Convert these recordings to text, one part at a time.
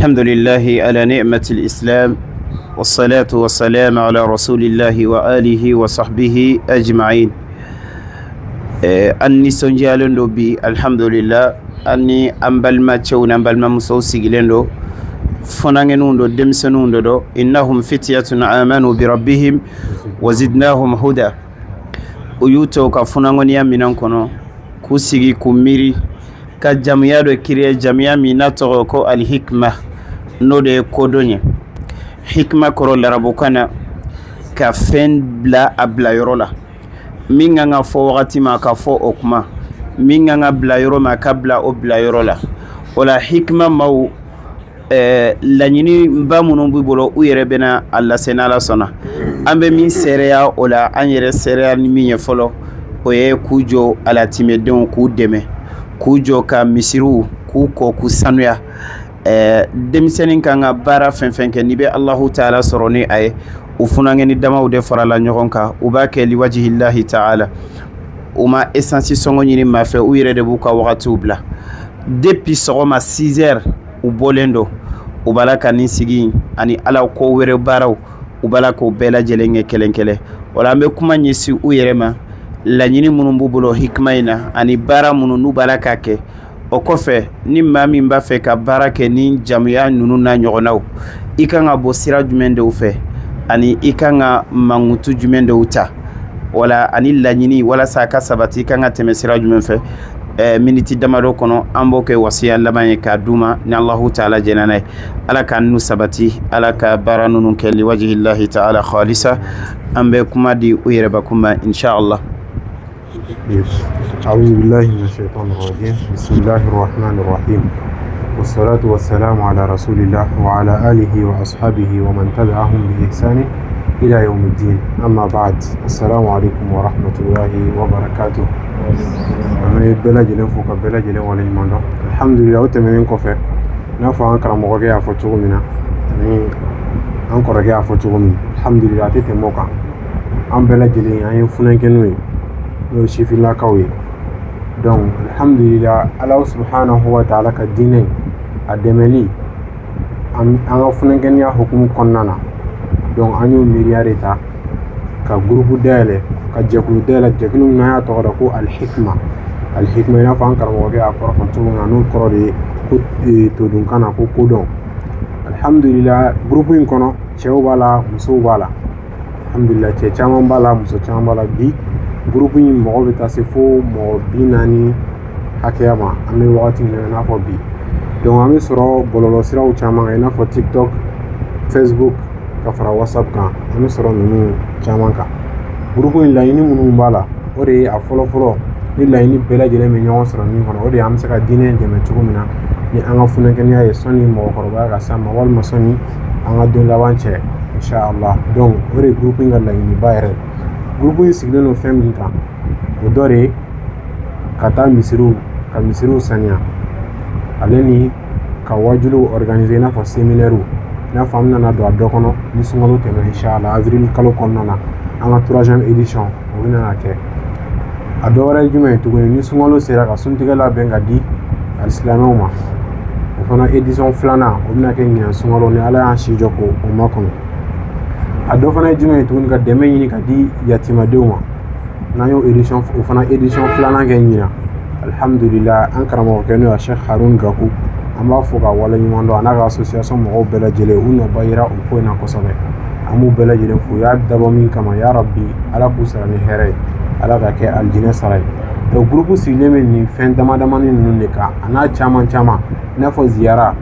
الحمد لله على نعمة الإسلام والصلاة والسلام على رسول الله وآله وصحبه أجمعين. أني سنجالن بي الحمد لله أني أمبال ما تشون أمبال ما مسوسي جلندو فنانون دو دمسنون دو إنهم فتية آمنوا بربهم وزدناهم هدى uyuto ka funangonia minankono kusigi kumiri ka jamiya do kiriye jamiya mina togo ko alhikma no de kodonye hikma koro larabukana ka fen bla abla yorola minga nga fo wakati ma ka fo okuma minga nga bla yoro ma ka bla o bla yorola wala hikma mau lanyini mba munumbu bolo uyere bena alla senala sona ambe min sereya ola anyere sereya ni min folo oye kujo ala timedon ku deme kujo ka misiru ku ko ku sanuya demsenin kanga bara fenfenke ni be Allahu Ta'ala soroni ay ufunangeni dama ude farala nyogonka ubake li wajhillahi Ta'ala uma essence songo nyini mafe uyere de buka wakati ubla depuis sogoma 6h ubolendo ubala kani sigi ani ala ko were baraw ubala ko bela jelenge kelenkele wala ambe kuma nyisi uyerema la nyini munumbu bolo hikmaina ani bara munu nubala kake o kofe ni mami mba fe ka barake ni jamuya nunu na nyogonaw ikanga bo sira jumende ufe ani ikanga mangutu jumende uta wala ani la nyini wala saka sabati ikanga teme sira jumenfe miniti damado kono ambo ke wasiya labanye ka duma ni Allahu Ta'ala jenana ala kan nu sabati ala ka baranunu ke li wajhi Allah Ta'ala khalisa ambe kuma di uyere bakuma insha Allah. أعوذ بالله من الشيطان الرجيم بسم الله الرحمن الرحيم والصلاة والسلام على رسول الله وعلى آله وأصحابه ومن تبعهم بإحسان إلى يوم الدين أما بعد السلام عليكم ورحمة الله وبركاته أنا بلا جلن فوق بلا جلن ولا جمانو الحمد لله وتمنين كفر نافع أنكر مغاقيا فتوغ منا أنكر رجع فتوغ من الحمد لله تتموكا أم بلا جلن يعني فنان كنوي لو شيف الله كوي donc alhamdulillah Allah subhanahu wa ta'ala ka dine ademeli an ga funan ya hukumu konnana donc anyo miliyarita ka groupe dele ka jekulu dele jekulu na ya to ko al hikma ina fa an karamo ga akoro ko tunga no korode ko to dun kana ko don alhamdulillah groupe in kono chew bala muso bala alhamdulillah che chama bala muso chama bala bi groupe in mo be ta se fo mo binani hakema ame wati na fo bi donc ame soro bololo siraw chama ina fo TikTok Facebook ka fara WhatsApp kan ame soro nunu chama ka groupe in la ini munu bala ore a folo ni la ini bela jele me nyon soro ni kono ore am se ka dine de me tugumina ni anga funa ken ya soni mo ko ba ga sama wal ma soni anga do la wanche inshallah donc ore groupe in la ini bayre groupe yi sigle no fem ta o dore kata misiru sanya aleni ka wajulu organiser na fa seminaire na famna na do adokono ni sungalo teme inshallah avril kalo konnana anga 3e édition o bina ke adore jume to ni sungalo sera ka suntiga la benga di alislamoma o fana édition flana o bina ke ni sungalo ni ala an shi joko o makono ado fana jume to nga deme ni ka di yatima deuma na yo édition o fana édition flana ke ni alhamdulillah an karamo ke no Sheikh Harun Gaku amba foka wala nyundo anaga association mo bela jele uno bayira o ko na ko sobe amu bela jele fu ya dabo min kama ya rabbi ala kusara ni here ala ga ke aljina sarai to groupe sileme ni fen dama ni nunne ka ana chama na fo ziyara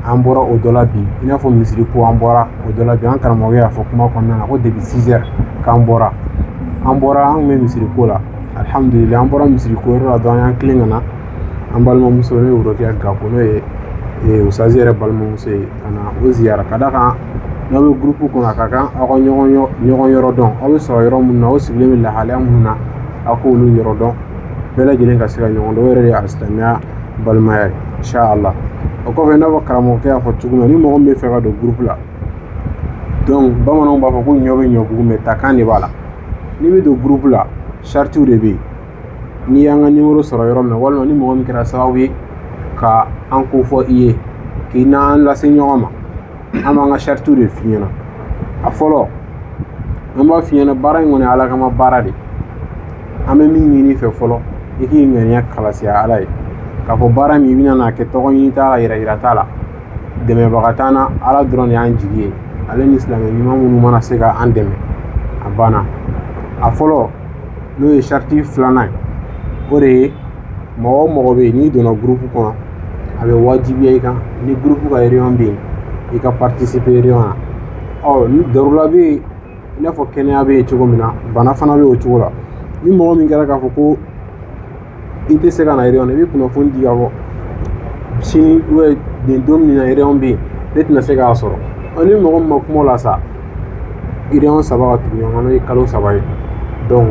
ambora o dola bi ina fo misri ko ambora o dola bi an karamo ya fo kuma ko na ko depuis 6h ka ambora an me misri ko la alhamdulillah ambora misri ko ro do an klingana ambal mo muso ne wuro ke ga ko no usazere bal mo muso ana o ziyara kada ka no be groupe ko akaka ako nyogon yoro don o so yoro mun na o sigle mi la hala mun na ako lu yoro don bela jelen ka sira nyogon do were aslamia bal ma inshallah o ko fe na bakramo ke afo tuguma ni mo be fe ga do groupe la donc bamanon ba ko nyobe me takani bala ni be do groupe la charte ou rebe ni yanga numéro soro yoro me walma ni mo mi kira sawi ka an ko fo iye k'i n'an lase ɲɔgɔn ma an b'an ka saritiw de f'i ɲɛna a fɔlɔ an b'a f'i ɲɛna baara in kɔni ala kama baara de an bɛ min ɲini fɛ fɔlɔ i k'i ŋaniya kalasiya ala ye k'a fɔ baara min i bɛna n'a kɛ tɔgɔ ɲini t'a la yɛrɛ yira t'a la dɛmɛbaga t'an na ala dɔrɔn de y'an jigi ye ale ni silamɛ ɲuman minnu mana se ka an dɛmɛ a banna a fɔlɔ n'o ye sariti filanan ye o de ye mɔgɔ o mɔgɔ bɛ yen n'i donna gurupu kɔnɔ a bɛ wajibiya i kan ni gurupu ka réunion bɛ yen i ka participer réunion na ni darula bɛ yen i n'a fɔ kɛnɛya bɛ yen cogo min na bana fana bɛ yen o cogo la ni mɔgɔ min kɛra k'a fɔ ko i tɛ se ka na réunion na i bɛ kunnafoni di ka fɔ sini nin don min na réunion bɛ yen ne tɛna se k'a sɔrɔ ni mɔgɔ min ma kuma la sa réunion 3 ka tugu ɲɔgɔn n'o ye kalo 3 ye donc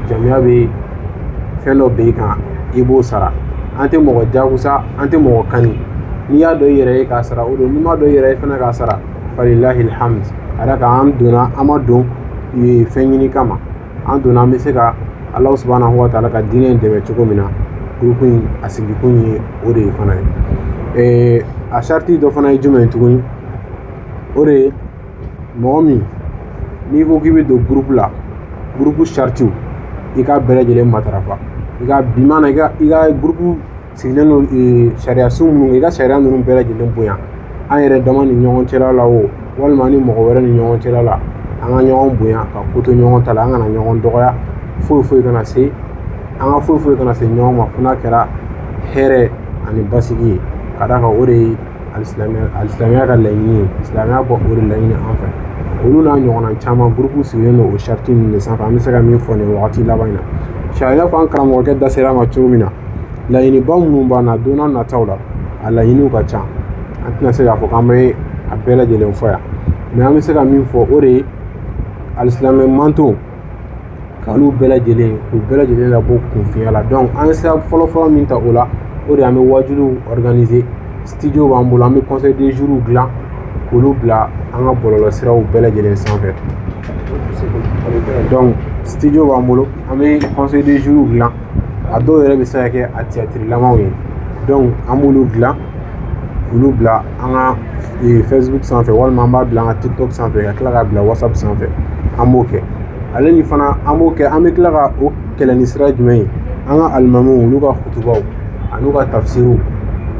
jamiya bɛ fɛn dɔ bɛ i kan i b'o sara an tɛ mɔgɔ jagosa an tɛ mɔgɔ kani n'i y'a dɔn i yɛrɛ ye k'a sara o don n'i m'a dɔn i yɛrɛ ye fana k'a sara falilahi alhamd a yɛrɛ kan an ma don fɛn ɲini kama an donna an bɛ se ka ala subhanahu wa ta'ala ka diinɛ dɛmɛ cogo min na gurupu in a sigikun ye o de ye fana ye a sariti dɔ fana ye jumɛn ye tuguni o de ye mɔgɔ min n'i ko k'i bɛ don gurupu la gurupu saritiw i ka bɛɛ lajɛlen matarafa i ka bi mana i ka gurupu sigilen don sariya sun minnu i ka sariya ninnu bɛɛ lajɛlen bonya an yɛrɛ dama ni ɲɔgɔn cɛla la o walima ni mɔgɔ wɛrɛ ni ɲɔgɔn cɛla la an ka ɲɔgɔn bonya ka ko to ɲɔgɔn ta la an kana ɲɔgɔn dɔgɔya foyi kana se an ka foyi kana se ɲɔgɔn ma fo n'a kɛra hɛrɛ ani basigi ye ka d'a kan o de ye alisilamɛya ka laɲini ye silamɛya bɔ o de laɲini an fɛ olu n'a ɲɔgɔnna caman gurupu sigilen don o sariti ninnu de sanfɛ an bɛ se ka min fɔ nin wagati laban in na sariya fɔ an karamɔgɔkɛ da sera ma cogo min na laɲiniba minnu b'an na don n'a nataw la a laɲiniw ka ca an tɛna se k'a fɔ k'an bɛ a bɛɛ lajɛlen fɔ yan mɛ an bɛ se ka min fɔ o de ye alisilamɛ manto k'olu bɛɛ lajɛlen k'u bɛɛ lajɛlen labɔ kunfinya la donc an ye sira fɔlɔfɔlɔ min ta o la o de an bɛ wajuliw organiser studio b'an bolo an bɛ conseil des jours dilan k'olu bila an ka bɔlɔlɔ siraw bɛɛ lajɛlen sanfɛ donc studio b'an bolo an bɛ conseil des jours dilan a dɔw yɛrɛ bɛ se ka kɛ a théâtre-lamaw ye donc an b'olu dilan k'olu bila an ka Facebook sanfɛ walima an b'a bila an ka TikTok sanfɛ ka tila k'a bila WhatsApp sanfɛ an b'o kɛ ale ni fana an b'o kɛ an bɛ tila ka o kɛlɛ ni sira jumɛn ye an ka alimamiw olu ka kutubaw an'u ka tafsiriw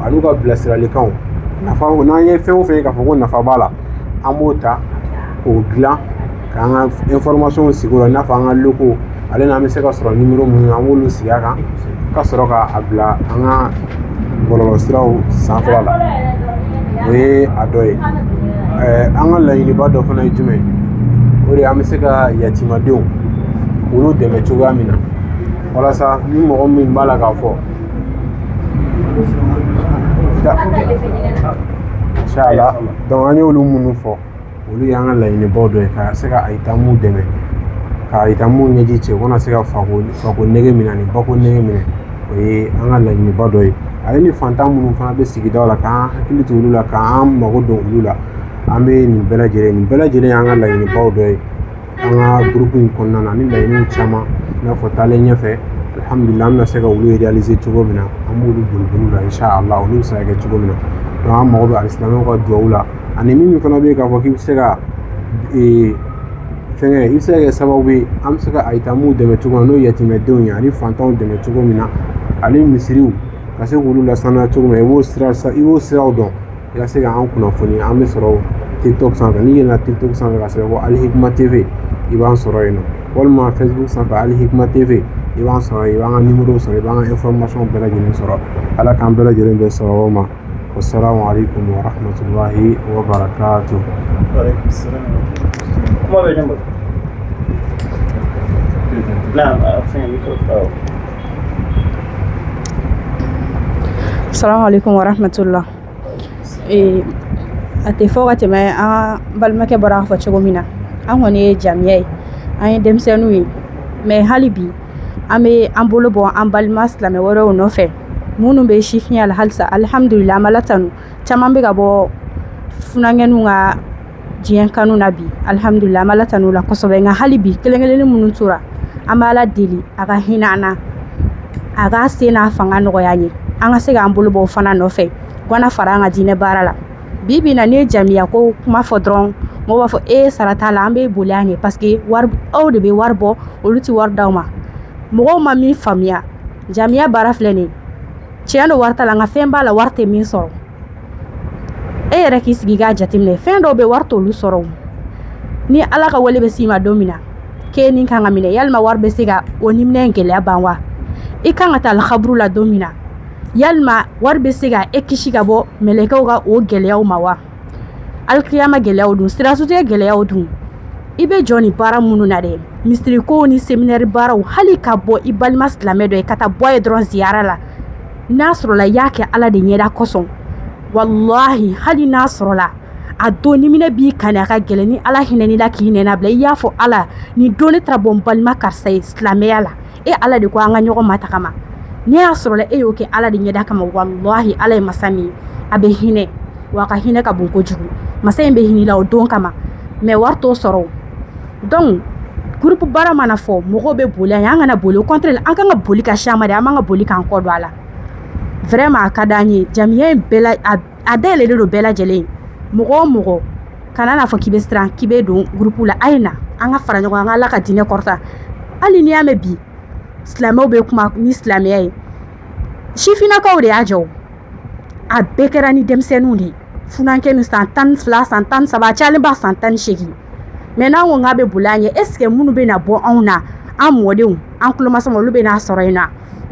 an'u ka bilasiralikanw nafa n'an ye fɛn o fɛn ye k'a fɔ ko nafa b'a la an b'o ta k'o dilan k'an ka information sigi o la i n'a fɔ an ka loko ale n'an bɛ se ka sɔrɔ numéro minnu an b'olu sigi a kan ka sɔrɔ k'a bila an ka bɔlɔlɔ siraw sanfɛla la o ye a dɔ ye an ka laɲiniba dɔ fana ye jumɛn ye o de an bɛ se ka yatimadenw olu dɛmɛ cogoya min na walasa ni mɔgɔ min b'a la k'a fɔ inshallah donc an y'olu minnu fɔ olu y'an ka laɲinibaw dɔ ye ka se ka ayitamuw dɛmɛ ka ayitamuw ɲɛji cɛ u kana se ka fako nege minɛ ani bako nege minɛ o ye an ka laɲiniba dɔ ye ale ni fantan minnu fana bɛ sigidaw la k'an hakili to olu la k'an mago don olu la an bɛ nin bɛɛ lajɛlen y'an ka laɲinibaw dɔ ye an ka gurupu in kɔnɔna na ni laɲiniw caman i n'a fɔ taalen ɲɛfɛ alhamdulillah an bɛna se ka olu réaliser cogo min na an b'olu boli la inshallah olu bɛ se ka kɛ cogo min na donc an mago bɛ alisilamɛw ka duwawu la ani min fana bɛ yen k'a fɔ k'i bɛ se ka fɛnkɛ i bɛ se ka kɛ sababu ye an bɛ se ka ayitamuw dɛmɛ cogo min na n'o ye yatimɛdenw ye ani fantanw dɛmɛ cogo min na ani misiriw ka se k'olu lasanuya cogo min na i b'o siraw dɔn i ka se ka an kunnafoni an bɛ sɔrɔ TikTok sanfɛ n'i yɛlɛnna TikTok sanfɛ ka sɛbɛn ko Alihikma TV i b'an sɔrɔ yen nɔ walima Facebook sanfɛ Alihikma TV i b'an sɔrɔ yen i b'an ka numéro sɔrɔ i b'an ka information bɛɛ lajɛlen sɔrɔ ala k'an bɛɛ lajɛlen bɛ sababu ma wassalamu alaikum wa rahmatullahi wa barakatuh. Waalaikum salam. Kuma bɛ ɲɛmɔgɔ. Naam, fɛn mikro. Assalamu alaikum wa rahmatullah. A tɛ fɔ ka tɛmɛ an balimakɛ bɔra k'a fɔ cogo min na an kɔni ye jamiya ye an ye denmisɛnninw ye mais hali bi an bɛ an bolo bɔ an balima silamɛ wɛrɛw nɔfɛ minnu bɛ sifiya la halisa alhamdulillah an bɛ Ala tanu caman bɛ ka bɔ funankɛninw ka diɲɛ kanu na bi alhamdulillah an bɛ Ala tanu la kosɛbɛ nka hali bi kelen-kelennin minnu tora an bɛ Ala deli a ka hinɛ an na a ka se n'a fanga nɔgɔya an ye an ka se k'an bolo bɔ o fana nɔfɛ gwana fara an ka diinɛ baara la bibi na ne jamiya ko kuma fɔ dɔrɔn mɔgɔw b'a fɔ sara t'a la an bɛ boli an ye parce que aw de bɛ wari bɔ olu ti wari d'aw ma mɔgɔw ma min faamuya jamiya baara filɛ nin tiɲɛ don wari t'a la nka fɛn b'a la wari tɛ min sɔrɔ e yɛrɛ k'i sigi k'a jateminɛ fɛn dɔw bɛ wari t'olu sɔrɔ ni ala ka wale bɛ s'i ma don min na k'e ni kan ka minɛ yalima wari bɛ se ka o niminɛ gɛlɛya ban wa i kan ka taa alkaburu la don min na yalima wari bɛ se ka e kisi ka bɔ mɛlɛkɛw ka o gɛlɛyaw ma wa alikiyama gɛlɛyaw dun sirasutigɛ gɛlɛyaw dun i bɛ jɔ ni baara minnu na dɛ misirikow ni seminɛri baaraw hali ka bɔ i balima silamɛ dɔ ye ka taa bɔ ye dɔrɔn ziyara la n'a sɔrɔla i y'a kɛ ala de ɲɛda kosɔn wallahi hali n'a sɔrɔla a don ni minɛ b'i kan a ka gɛlɛn ni ala hinɛni la k'i nɛna bila i y'a fɔ ala ni don ne taara bɔ n balima karisa ye silamɛya la ala de ko an ka ɲɔgɔn matagama ne y'a sɔrɔla e y'o kɛ ala de ɲɛda kama wallahi ala ye masa min a bɛ hinɛ wa a ka hinɛ ka bon kojugu masa in bɛ hinɛ la o don kama mais wari t'o sɔrɔ donc groupe baara mana fɔ mɔgɔw bɛ boli an kana boli au contraire an kan ka boli ka siama de an man ka boli k'an kɔ don a la vraiment a ka d'an ye jamiya in bɛɛ a dayɛlɛlen don bɛɛ lajɛlen mɔgɔ o mɔgɔ kana n'a fɔ k'i bɛ siran k'i bɛ don groupe la a ye na an ka fara ɲɔgɔn an ka ala ka diinɛ kɔrɔta hali n'i y'a mɛn bi silamɛw bɛ kuma ni silamɛya ye sifinnakaw de y'a jɔ a bɛɛ kɛra ni denmisɛnninw de ye funankɛ ni san 12 san 13 a cayalenba san 18 mais n'an ko k'a bɛ boli an ye est ce que minnu bɛ na bɔ anw na an mɔdenw an tulomasama olu bɛ n'a sɔrɔ yen na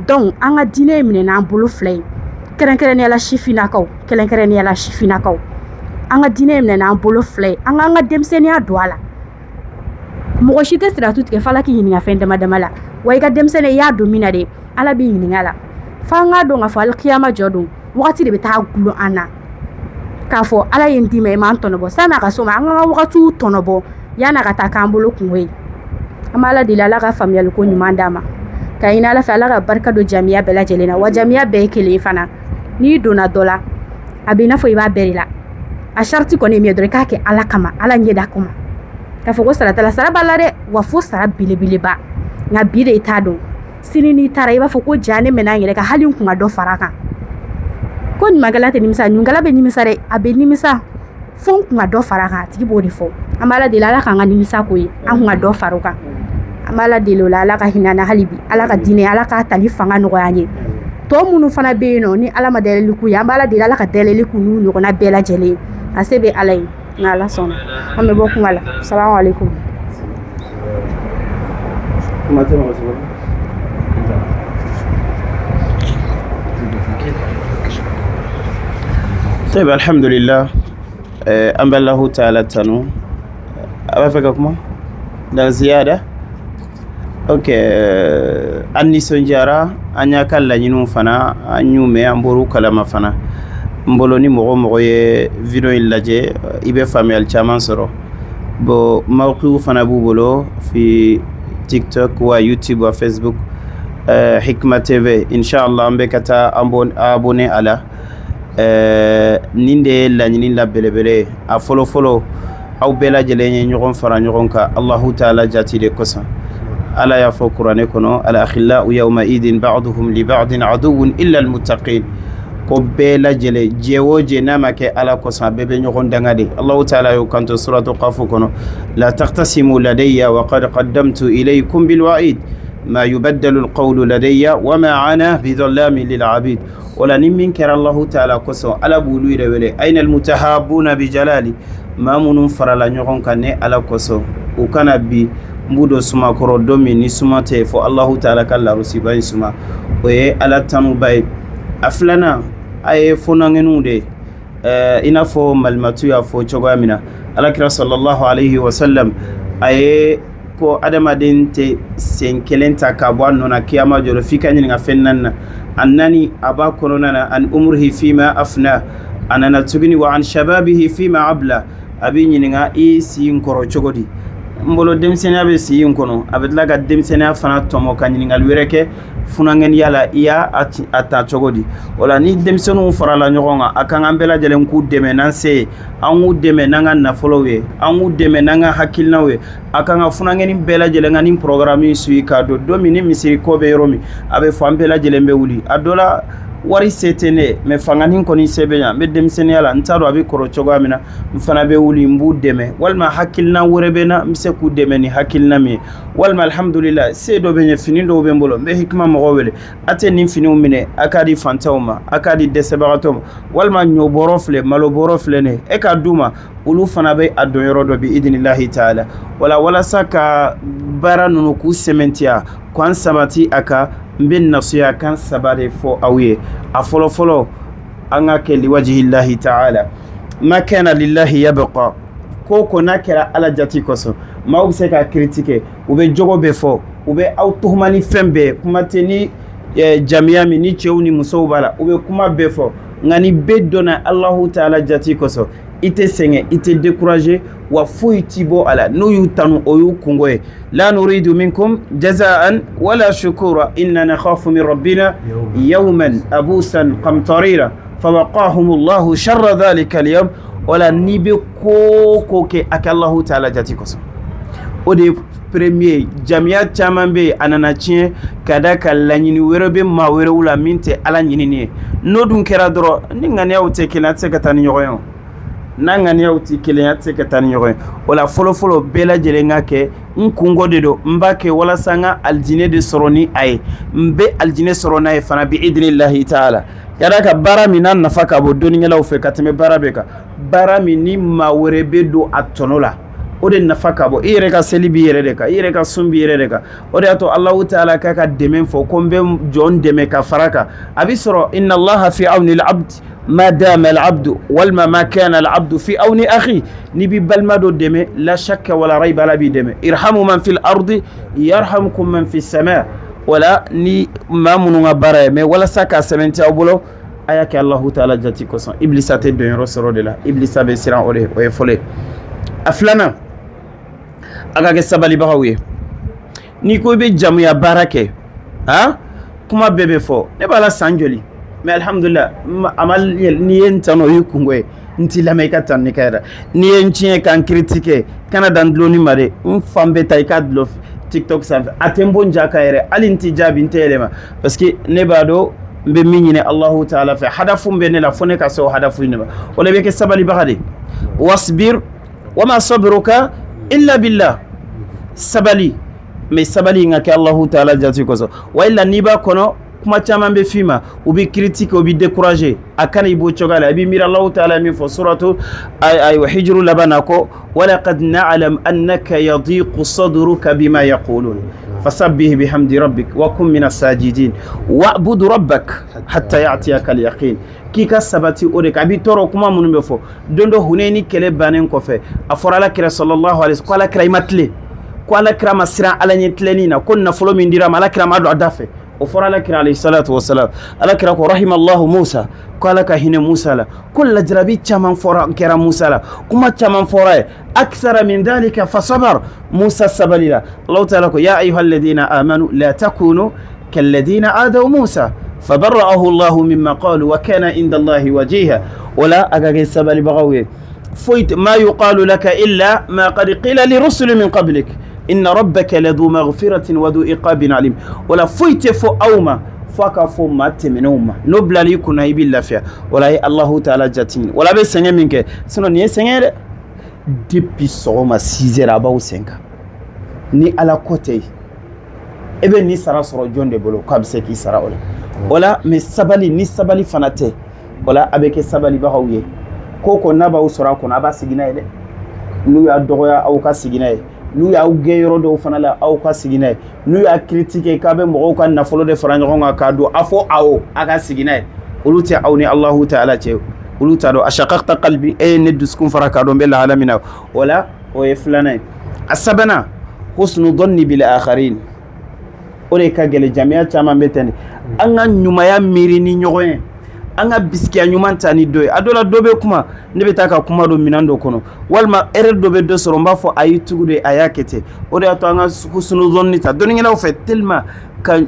donc an ka diinɛ minɛ n'an bolo fila ye kɛrɛnkɛrɛnnenya la sifinnakaw kɛrɛnkɛrɛnnenya la sifinnakaw an ka diinɛ minɛ n'an bolo fila ye an k'an ka denmisɛnninya don a la mɔgɔ si tɛ siratu tigɛ f'ala k'i ɲininka fɛn dama dama la wa i ka denmisɛnniya i y'a don min na de ala b'i ɲininka la f'an k'a dɔn k'a fɔ alikiyama jɔ don wagati de bɛ taa gulon an na k'a fɔ ala ye n d'i ma i m'an tɔnɔbɔ san'a ka so ma an ka wagatiw tɔnɔbɔ yan'a ka taa k'an bolo kungo ye an b'a ala deli ala ka faamuyaliko ɲuman d'a ma ka ɲini ala fɛ ala ka barika don jamiya bɛɛ lajɛlen na wa jamiya bɛɛ ye kelen fana n'i donna dɔ la a bɛ i n'a fɔ i b'a bɛɛ de la a sariti kɔni ye min ye dɔrɔn i k'a kɛ ala kama ala ɲɛda kama k'a fɔ ko sara t'a la sara b'a la dɛ wa fo sara belebeleba nka bi de i t'a dɔn sini n'i taara i b'a fɔ ko ja ne mɛnna n yɛrɛ kan hali n kun ka dɔ fara a kan ko ɲumankɛla tɛ nimisa ɲumankɛla bɛ nimisa dɛ a bɛ nimisa fo n kun ka dɔ fara a kan a tigi b'o de fɔ an b'a ala deli ala k'an ka nimisa ko ye an kun ka dɔ fara o kan an b'a ala deli o la ala ka hinɛ na hali bi ala ka diinɛ ala k'a tali fanga nɔgɔya an ye tɔ minnu fana bɛ yen nɔ ni ala ma dayɛlɛli k'u ye an b'a ala deli ala ka dayɛlɛli k'u n'u ɲɔgɔnna bɛɛ lajɛlen ye a se bɛ ala ye nka ala sɔnna an bɛ bɔ kuma la salamu aleykum. طيب الحمد لله أم الله تعالى تنو أبفككما لا زيادة أوكي أني سنجارا أني أكلا نينو فنا أنيو مي أمبورو كلام فنا مبولوني مغو فيديو إلاجي إبه فامي الچامان سرو بو موقعو فنا بولو في تيك توك ويوتيوب وفيسبوك حكمة تي في إن شاء الله أمبكتا أبوني على ninde la nyini la belebele a folo folo aw bela jele ñogon fara ñogon ka Allahu ta'ala jati de kosa ala ya fo qur'ane kono al akhillau yawma idin ba'duhum li ba'din aduwwun illa al muttaqin ko bela jele jewo je nama ke ala kosa bebe ñogon dangade Allahu ta'ala yo kanto suratu qaf kono la taqtasimu ladayya wa qad qaddamtu ilaykum bil wa'id ما يبدل القول لدي وما أنا بظلام للعبيد ولا نمين كر الله تعالى كسو على بولوي رولي أين المتحابون بجلالي ما منون فرلا نيغون كان على كسو وكان بي مودو سما كرو دومي ني سما تيفو الله تعالى كلا رسيبان سما وي على تانو باي أفلنا أي فنانينو دي ina fo malmatu ya fo chogo amina alakira sallallahu alaihi wasallam ay ko adamaden te sen kelenta ka bo annona kiyama jolo fika nyinga fennan annani aba konona an umrihi fima afna anana tugini wa an shababihi fima abla abi nyinga e sin koro chogodi mbolo demsenia be sin kono abetla ga demsenia fana tomo kan nyinga wereke funangen yala iya ata chogodi wala ni demsenu farala nyogonga akanga mbela jelen ku deme nanse angu deme nanga na followe angu deme nanga hakilnawe akanga funangen bela jelen ni programme sui ka do domini misiri ko be romi abe fambela jelen be wuli adola wari setene me fangani koni sebenya be demseni ala ntaro abi koro cogo amina mfana be wuli mbu deme walma hakilna worebena mse ku deme ni hakilna mi walma alhamdulillah sedo benye finindo be mbolo be hikma mo wele ate ni fini umine akadi fantawma akadi desebaratom walma nyoborofle maloborofle ne e ka duma ulu fana be adonyoro do bi idnillahi taala wala saka bara nunu ku sementia kwan sabati aka mbin nasiya kan sabade fo awiye afolo folo anga ke liwajhi llahi taala ma kana lillahi yabqa ko nakira ala jati koso ma ubse ka critique ube jogo be fo ube autohumani fembe kuma teni jamiami ni chewni musobala ube kuma be fo ngani bedona Allahu taala jati koso ite senge ite décourager wa fuitibo ala no yutanu oyu kungoye la nuridu minkum jazaan wala shukura inna nakhafu min rabbina yawman abusan qamtarira fawaqahum Allahu sharra dhalika al-yawm wala nibe ko ke akallahu ta'ala jatikoso ode premier jamia chamambe anana chien kadaka lanyini werebe ma were wula minte ala nyini no dun kera dro ni ngane awte kelate katani yoyo nangani yauti kelenya tseke tani yoy wala folo bela jelenga ke nkungo dedo mbake wala sanga aljine de soroni ay mbe aljine sorona ay fana bi idnillahi taala yaraka bara minan nafaka bo doni ngela ufe katime bara beka bara mini mawerebe do atonola ode nafaka bo ire ka selibi ire deka ire ka sumbi ire deka ode ato Allah taala ka demen fo kombe jon deme ka faraka abisro inna Allah fi auni al-abd ما دام العبد والما ما كان العبد في أون أخي نبي بالمدو دمي لا شك ولا ريب لا بيدمي ارحموا من في الأرض يرحمكم من في السماء ولا ني ما منو برا ولا سكا سمنتي أبولو أياك الله تعالى جاتي كوسان إبليس أتدين رسول الله إبليس بيسيران أولي ويفولي أفلانا أكاك سبالي بغاوي نيكو بي جامو باركة ها كما بيبي فو نبالا سانجولي mais alhamdulillah amal ni yentano yukungoy nti lameka tan ni kayra ni yenchien kan critiquer kana dan dloni mare fambe tay kadlo tiktok sa atembo njaka yere alinti jabi ntelema parce que nebado mbe minyine allah taala fa hadafu mbe ne la fone ka so hadafu ni wala be ke sabali bahade wasbir wama sabruka illa billah sabali mais sabali ngaka allah taala jati ko so wa illa niba kono kuma chama mbe fima ubi critique ubi décourager akana ibo chogala abi mira Allah ta'ala min fa suratu ay wa hijru labanako wala qad na'lam annaka yadiqu sadruka bima yaqulun fasabbih bihamdi rabbik wa kum minas sajidin wa'bud rabbak hatta ya'tiyaka al-yaqin kika sabati ode kabi toro kuma munumbe fo dondo huneni kele banen ko fe afora la kira sallallahu alaihi wa sallam kala imatle ko ala kira masira ala nyetlenina kon na folo min dira mala kira madu adafe وفر لك عليه الصلاة والسلام لك رحم الله موسى قال لك هنا موسى لا كل جربي تمن فورا كرا موسى لا كما تمن فورا أكثر من ذلك فصبر موسى السبليلا الله تعالى يا أيها الذين آمنوا لا تكونوا كالذين آذوا موسى فبرأه الله مما قالوا وكان عند الله وجيها ولا أجا السبل بغوي فويت ما يقال لك إلا ما قد قيل لرسل من قبلك إن ربك لذو مغفرة وذو إقاب عليم ولا فويت فو أوما فاكا فو مات منوما نبلا ليكون هاي بالله فيها ولا الله تعالى جاتين ولا بسنة منك سنو نيه سنة ديبي سوما سيزير أباو سنك ni ala kote ebe ni sara soro jonde bolo kabse ki sara wala me sabali ni sabali fanate wala abeke sabali bahawiye koko naba usora ko naba sigina ile nu ya dogoya au ka sigina ile nu ya ugeyoro do fanala au ka sigina ile nu ya critique ka be mo ko na folo de farango nga ka do afo awo aka sigina ile uluti awni allah ta'ala che uluta do ashaqaqta qalbi ay neduskum faraka do bel alamina wala o yeflana asabana husnu dhanni bil akharin ore ka gele jamia chama mbetani anga nyuma ya miri ni nyogoyen anga biski anyuma tani doy adola dobe kuma nebetaka kuma do minando kono walma ere dobe do soro mbafo ayitugude ayakete ore ato anga husnu dhanni ta doni ngena ofet tellement ka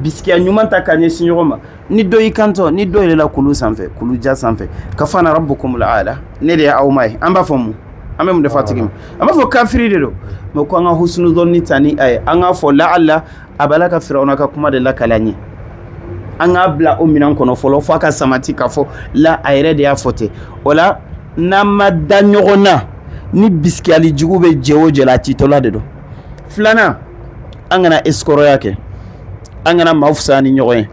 biski anyuma ta kanye sinyoma ni doy kanto ni doy la kulu sanfe kulu ja sanfe kafana rabbukumul ala nede awmai amba fomu ame mu defatigim amba fo kafiri de do mo ko anga husnu dhanni tani ay anga fo la'alla abalaka fir'auna ka kuma de la kalanye an k'a bila o minɛn kɔnɔ fɔlɔ fo a ka samati k'a fɔ la a yɛrɛ de y'a fɔ ten o la n'an ma da ɲɔgɔn na ni bisikiyali jugu bɛ jɛ o jɛ la a titɔla de don filanan an kana escroqueya kɛ an kana maaw fisaya ni ɲɔgɔn ye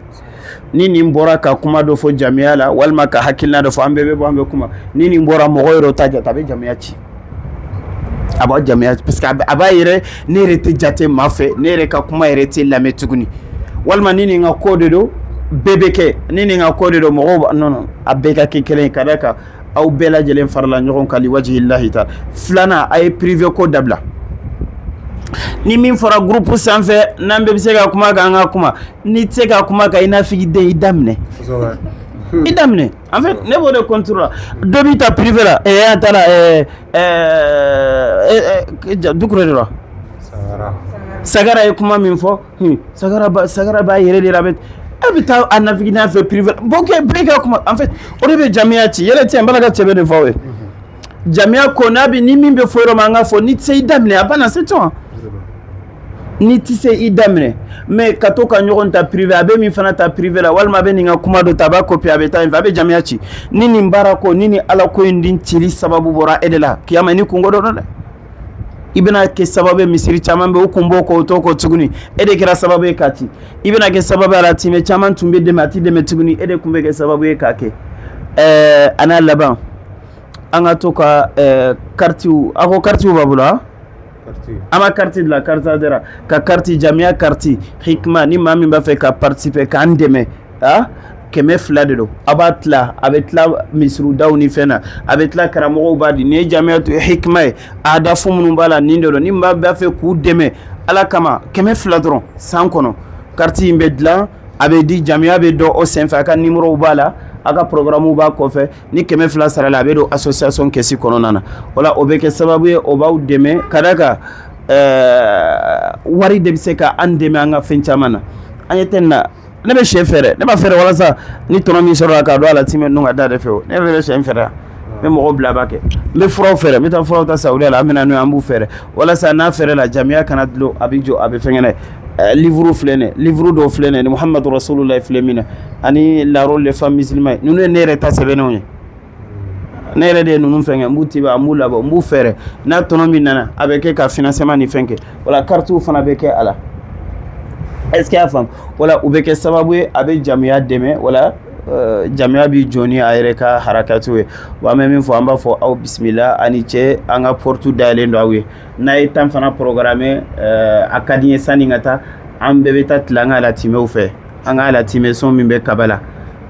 ni nin bɔra ka kuma dɔ fɔ jamiya la walima ka hakilina dɔ fɔ an bɛɛ bɛ bɔ an bɛ kuma ni nin bɔra mɔgɔ yɛrɛ ta jate a bɛ jamiya ci a b'a jamiya parce que a b'a yɛrɛ ne yɛrɛ tɛ jate maa fɛ ne yɛrɛ ka kuma yɛrɛ tɛ lamɛn tuguni walima ni nin ka ko de don bɛɛ bɛ kɛ ni nin ka ko de don mɔgɔw non a bɛɛ ka kɛ kelen ye ka d'a kan aw bɛɛ lajɛlen farala ɲɔgɔn kan liwajihilahi ta filanan a ye privé ko dabila ni min fɔra groupe sanfɛ n'an bɛɛ bɛ se ka kuma kan an ka kuma ni tɛ se ka kuma kan i n'a fɔ i den i daminɛ i daminɛ en fait ne b'o de contrôle la dɔ b'i ta privé la an taara dukure de la sagara ye kuma min fɔ sagara b'a yɛrɛ de la a bɛ taa a nafigi n'a fɛ privé la bon bɛɛ ka kuma en fait o de bɛ jamiya ci yɛlɛ tɛ n bala ka sɛbɛn de fɔ aw ye jamiya ko n'a bɛ ni min bɛ fɔ yɔrɔ min an ka fɔ ni tɛ se i daminɛ a banna c'est tout ni tɛ se i daminɛ mais ka to ka ɲɔgɔn ta privé a bɛ min fana ta privé la walima a bɛ nin ka kuma dɔ ta a b'a copier a bɛ taa yen fɛ a bɛ jamiya ci ni nin baara ko ni ala ko in din cili sababu bɔra e de la kiyama ni kungo dɔ dɛ i bɛna kɛ sababu ye misiri caman bɛ o kun b'o kɔ o t'o kɔ tuguni e de kɛra sababu ye k'a ci i bɛna kɛ sababu ye a la timɛ caman tun bɛ dɛmɛ a tɛ dɛmɛ tuguni e de tun bɛ kɛ sababu ye k'a kɛ a n'a laban an ka to ka karitiw a ko karitiw b'a bolo an ma kariti dilan karita dira ka kariti jamiya kariti hikima ni maa min b'a fɛ ka participer k'an dɛmɛ 200 de don a b'a tila a bɛ tila misirudaw ni fɛn na a bɛ tila karamɔgɔw b'a di nin ye jamiya hikima ye a da fo minnu b'a la nin de don ni maa b'a fɛ k'u dɛmɛ ala kama 200 dɔrɔn san kɔnɔ kariti in bɛ dilan a bɛ di jamiya bɛ dɔn o senfɛ a ka numéro b'a la a ka programme b'a kɔfɛ ni 200 sara la a bɛ don association kɛsi kɔnɔna na wala o bɛ kɛ sababu ye o b'aw dɛmɛ ka d'a kan wari de bɛ se ka an dɛmɛ an ka fɛn caman na an ye tɛ nin na ne bɛ sɛ fɛrɛ ne b'a fɛrɛ walasa ni tɔnɔ min sɔrɔ la k'a don a la timɛ ninnu ka da de fɛ o ne yɛrɛ bɛ sɛ fɛrɛ n bɛ mɔgɔw bila a b'a kɛ n bɛ furaw fɛrɛ n bɛ taa furaw ta Saudiya la an bɛ na n'o ye an b'u fɛrɛ walasa n'a fɛrɛ la jamiya kana dulon a bɛ jɔ a bɛ fɛn kɛnɛ livre filɛ nin livre dɔw filɛ nin ni Muhamadu Rasulullah filɛ min na ani la rôle des femmes musulmanes ninnu ye ne yɛrɛ ta sɛbɛnnenw ye ne yɛrɛ de ye ninnu fɛn kɛ n b'u tiba n b'u labɔ n b'u fɛrɛ n'a tɔnɔ min nana a bɛ kɛ ka financement ni fɛn kɛ wala karitiw fana bɛ kɛ a la est-ce que y'a faamu wala u bɛ kɛ sababu ye a bɛ jamiya dɛmɛ wala jamiya bi jɔ ni a yɛrɛ ka harakatiw ye wa an bɛ min fɔ an b'a fɔ aw bisimila a ni ce an ka porte dayɛlɛn don aw ye n'a ye temps fana programme a ka di n ye sanni ka taa an bɛɛ bɛ taa tila an ka alatimɛw fɛ an ka alatimɛsɔn min bɛ kaba la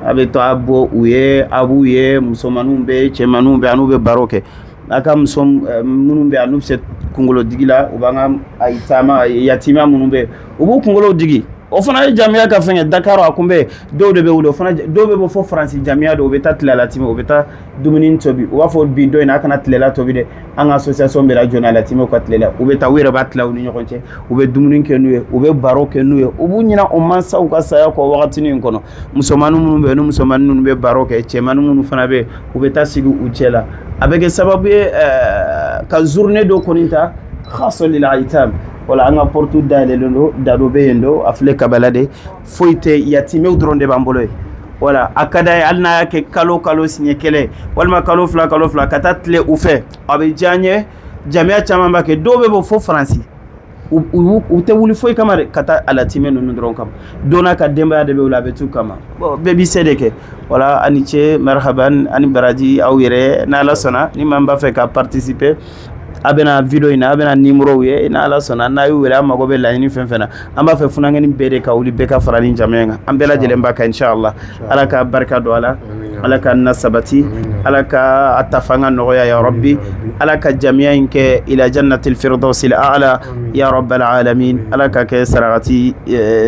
a bɛ to a bɔ u ye a b'u ye musomaninw bɛ cɛmaninw bɛ an n'u bɛ baro kɛ a ka muso minnu bɛ yan n'u bɛ se kunkolo digi la u b'an ka yatima minnu bɛ u b'u kunkolo digi o fana ye jamiya ka fɛn kɛ Dakar a kun bɛ dɔw de bɛ wuli o fana dɔw bɛ bɔ fo Faransi jamiya don u bɛ taa tilela timɛ u bɛ taa dumuni tobi u b'a fɔ bi dɔ in a kana tilela tobi dɛ an ka association bɛ la jɔna la timɛw ka tilela u bɛ taa u yɛrɛ b'a tila u ni ɲɔgɔn cɛ u bɛ dumuni kɛ n'u ye u bɛ baro kɛ n'u ye u b'u ɲina o mansaw ka saya kɔ wagatinin in kɔnɔ musomanin minnu bɛ yen ni musomanin minnu bɛ baro kɛ cɛmanin minnu fana bɛ yen u bɛ taa sigi u cɛ la a bɛ kɛ sababu ye ka journée dɔ kɔni ta khassa lil aitam wala an ka porte dayɛlɛlen don dado bɛ yen don a filɛ kabala de foyi tɛ yatimɛw dɔrɔn de b'an bolo ye wala a ka d'a ye hali n'a y'a kɛ kalo siɲɛ kelen walima kalo fila ka taa tile u fɛ a bɛ diya n ye jamiya caman b'a kɛ dɔw bɛ bɔ fo Faransi u tɛ wuli foyi kama de ka taa alatimɛ ninnu dɔrɔn kama don n'a ka denbaya de bɛ wuli a bɛ t'u kama bon bɛɛ b'i se de kɛ wala a ni ce marhaban ani baraji aw yɛrɛ n'Ala sɔnna ni maa min b'a fɛ ka participer a bɛna video in na a bɛna numéro ye n'Ala sɔnna n'a y'u wele an mago bɛ laɲini fɛn fɛn na an b'a fɛ funankɛni bɛɛ de ka wuli bɛɛ ka fara ni jamiya in kan an bɛɛ lajɛlen b'a kan inchallah Ala ka barika don a la Ala ka na sabati Ala ka a ta fanga nɔgɔya ya rabbi Ala ka jamiya in kɛ ila jannatil firdausil a'la ya rabbal alamin Ala ka kɛ sarakati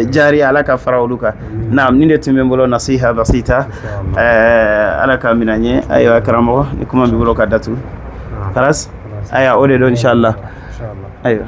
jari Ala ka fara olu kan naam ni de tun bɛ n bolo nasiha basita Ala ka minɛ n ye ayiwa karamɔgɔ ni kuma b'i bolo ka datugu خلاص aya o de don inshallah ayiwa